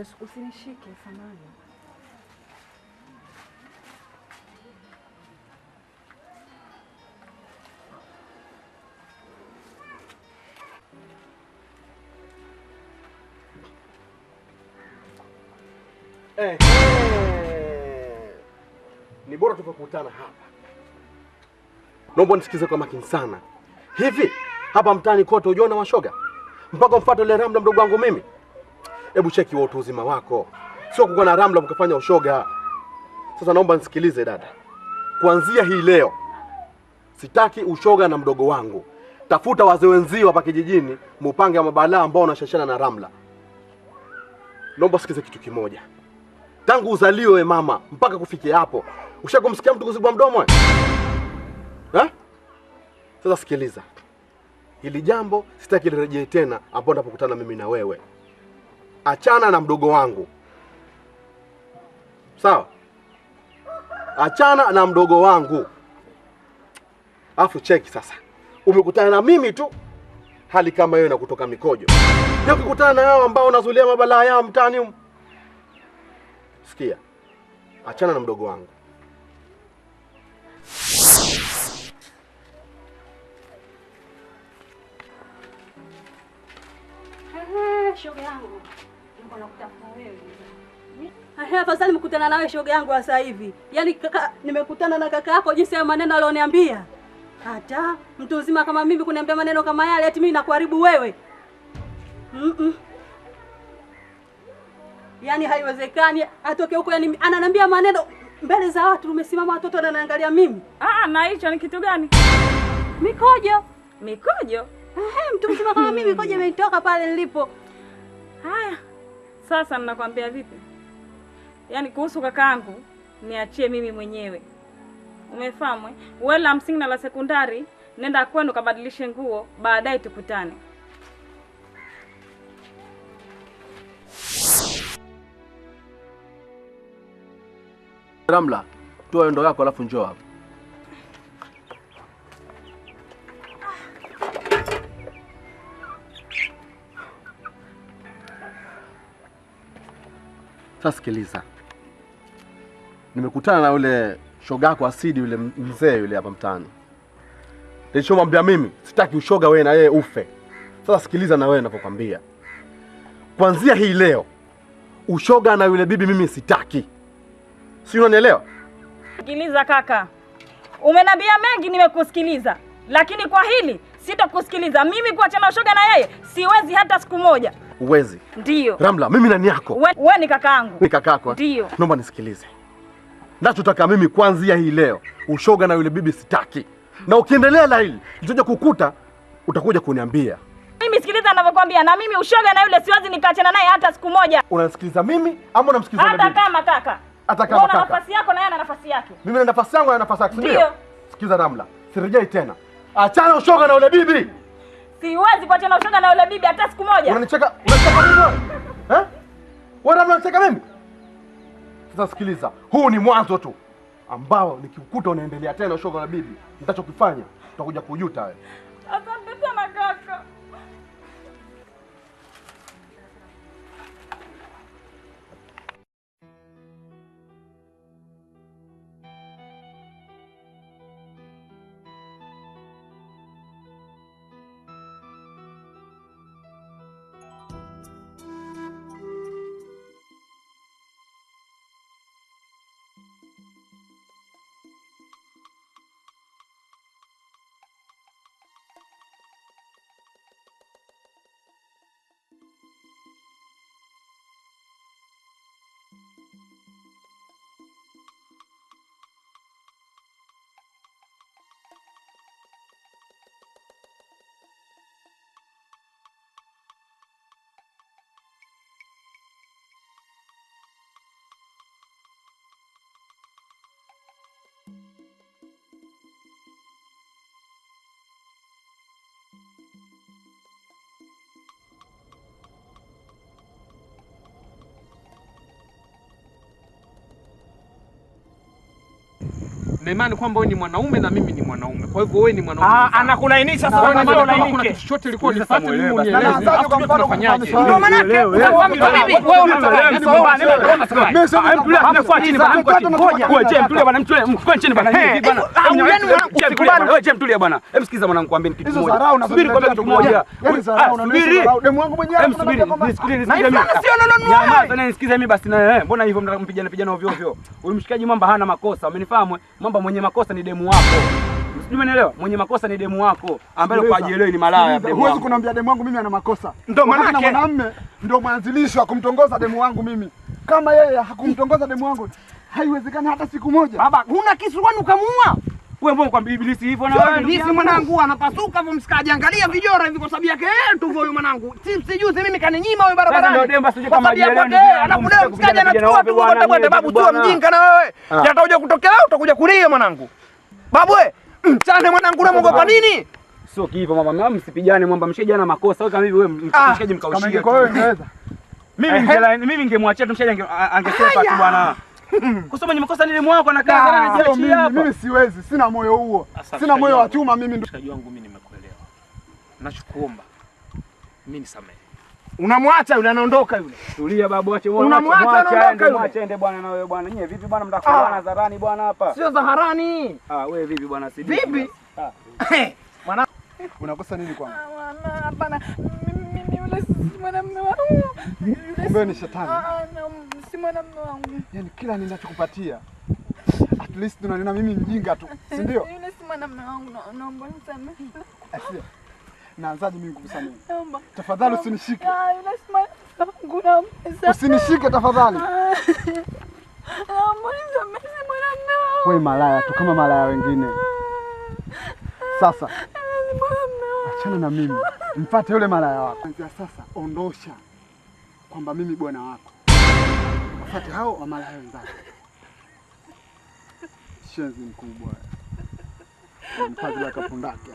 Usinishike samani. Ni bora tukakutana hapa. Naomba nisikize kwa makini sana. Hivi hapa mtaani kote ujiona mashoga? Mpaka mfuate ile Ramla mdogo wangu mimi? Hebu cheki wewe utu uzima wako. Sio kuko na Ramla mkafanya ushoga. Sasa naomba nisikilize dada. Kuanzia hii leo sitaki ushoga na mdogo wangu. Tafuta wazee wenzio hapa kijijini, mupange mabalaa ambao unashashana na Ramla. Naomba sikize kitu kimoja. Tangu uzaliwe mama mpaka kufikia hapo, ushakumsikia mtu kuzibwa mdomo? Sasa sikiliza. Hili jambo sitaki lirejee tena hapo napokutana mimi na wewe. Achana na mdogo wangu. Sawa? Achana na mdogo wangu. Afu cheki sasa. Umekutana na mimi tu hali kama hiyo na kutoka mikojo. Ndio ukikutana na hao ambao unazulia mabalaa yao mtaani. Sikia. Achana na mdogo wangu. Shoga yangu. Mungu anakutafuta wewe. Afadhali mkutana nawe shoga yangu sasa hivi. Yaani kaka, nimekutana na kaka yako jinsi ya maneno alioniambia. Hata mtu mzima kama mimi kuniambia maneno kama yale eti mimi nakuharibu wewe. Yaani haiwezekani atoke huko, yani ananiambia maneno mbele za watu, umesimama watoto wananiangalia mimi. Na hicho ni kitu gani? Mikojo. Mikojo? Mtu mzima kama mimi mikojo imenitoka pale nilipo. Haya. Sasa ninakwambia vipi? Yaani kuhusu kakaangu niachie mimi mwenyewe. Umefahamu? Wewe la msingi na la sekondari nenda kwenu kabadilishe nguo, baadaye tukutane. Ramla, toa ndo yako alafu njoo hapa. Sasa sikiliza. Nimekutana na yule shogako Asidi, yule mzee yule hapa mtaani. Nilichomwambia mimi, sitaki ushoga wewe na yeye ufe. Sasa sikiliza na wewe ninapokuambia. Kuanzia hii leo ushoga na yule bibi mimi sitaki. Si unanielewa? Sikiliza kaka. Umenambia mengi nimekusikiliza. Lakini kwa hili sitakusikiliza. Mimi kuachana ushoga na yeye siwezi hata siku moja. Uwezi? Ndio. Ramla, mimi nani yako? Wewe ni kakaangu. Ni kakako? Ndio. Naomba nisikilize. Nachotaka mimi kuanzia hii leo ushoga na yule bibi sitaki. Na ukiendelea la hili, nitakuja kukuta utakuja kuniambia. Mimi sikiliza ninavyokuambia, na mimi ushoga na yule siwezi nikaachana naye hata siku moja. Unanisikiliza mimi ama unamsikiliza bibi? Hata kama kaka. Hata kama kaka. Una nafasi yako na yeye ana nafasi yake. Mimi na nafasi yangu na nafasi yake, ndio? Sikiza Ramla, sirejei tena. Achana ushoga na yule bibi. Siwezi kuachana ushoga na yule bibi hata siku moja. Unanicheka mimi wewe? Wewe Ramla unacheka mimi? Sasa sikiliza, huu ni mwanzo tu ambao nikikukuta unaendelea tena ushoga na bibi, nitachokifanya utakuja kujuta wewe. Asante sana kaka. na imani kwamba wewe ni mwanaume na mimi ni mwanaume. Kwa hivyo wewe ni mwanaume. Anakulainisha sasa wewe ndio unainike. Kuna kitu chochote ilikuwa nifuate mimi unieleze. Tunafanyaje? Ndio maana yake unafahamu vipi? Wewe unataka nini? Mfuate chini bwana, ngoja. Wewe je, mtulie bwana, mtulie. Mfuate chini bwana. Hivi bwana. Wewe je, mtulie bwana. Hem, sikiza mwanangu, kwambie kitu kimoja. Subiri kwa kitu kimoja. Subiri. Demu wangu mwenyewe. Hem, subiri. Nisikilize mimi. Nyamaza na nisikize mimi basi na wewe. Mbona hivyo mnapigana ovyo ovyo? Huyu mshikaji Mwamba hana makosa. Umenifahamu? Mwamba mwenye makosa ni demu wako. Sijui umeelewa? Mwenye makosa ni demu wako ambaye kwa ajielewi ni malaya demu. Huwezi kuniambia demu wangu mimi ana makosa. Ndio maana na mwanamume ndio mwanzilishi wa kumtongoza demu wangu mimi. Kama yeye hakumtongoza demu wangu, haiwezekani hata siku moja. Baba, huna kisu kwani ukamuua? Wewe mbona kwa ibilisi hivyo na wewe? Ibilisi mwanangu anapasuka hapo msikaji, angalia vijora hivi kwa sababu yake tu huyo mwanangu. Sijuzi mimi kaninyima wewe barabarani. Ndio demba sije kama jirani. Anakudai msikaji anachukua tu boda babu tu mjinga na wewe. Yatakuja kutokea utakuja kulia mwanangu. Babu wewe, mchane mwanangu unamuogopa nini? Sio hivyo mama, mimi msipigane Mwamba, mshaji ana makosa. Wewe kama hivi wewe mshaji mkaushia. Kwa wewe unaweza. Mimi ningemwachia tu mshaji angesepa tu bwana. Kwa sababu mwenye makosa ni demu wako anakaa sana anajiachia hapa. Mimi siwezi, sina moyo huo. Sina moyo wa chuma mimi. Mshikaji wangu mimi nimekuelewa. Nachokuomba mimi nisamehe. Unamwacha yule anaondoka yule. Tulia babu, acha wewe. Unamwacha anaondoka yule. Mwache ende bwana na wewe bwana. Nyie vipi bwana mtakuana hadharani bwana hapa? Sio zaharani. Wewe vipi bwana si vipi? Mwana unakosa nini kwangu? Hapana. Mimi yule si mwanamume wangu. Kumbe ni shetani. Si mwanamume wangu. Yaani kila ninachokupatia at least unaniona mimi mjinga tu, si ndio? Yule si mwanamume wangu, naomba nisamehe. Asia. Naanzaje mimi kukusamehe? Naomba. Tafadhali usinishike. Yule si mwanamume wangu. Usinishike tafadhali. Naomba nisamehe, si mwanamume wangu. Wewe malaya tu kama malaya wengine. Sasa achana na mimi, mfuate yule malaya wako. Kuanzia sasa ondosha kwamba mimi bwana wako, wafuate hao wa malaya wenzako. Shenzi mkubwa, mfadhili akapundake.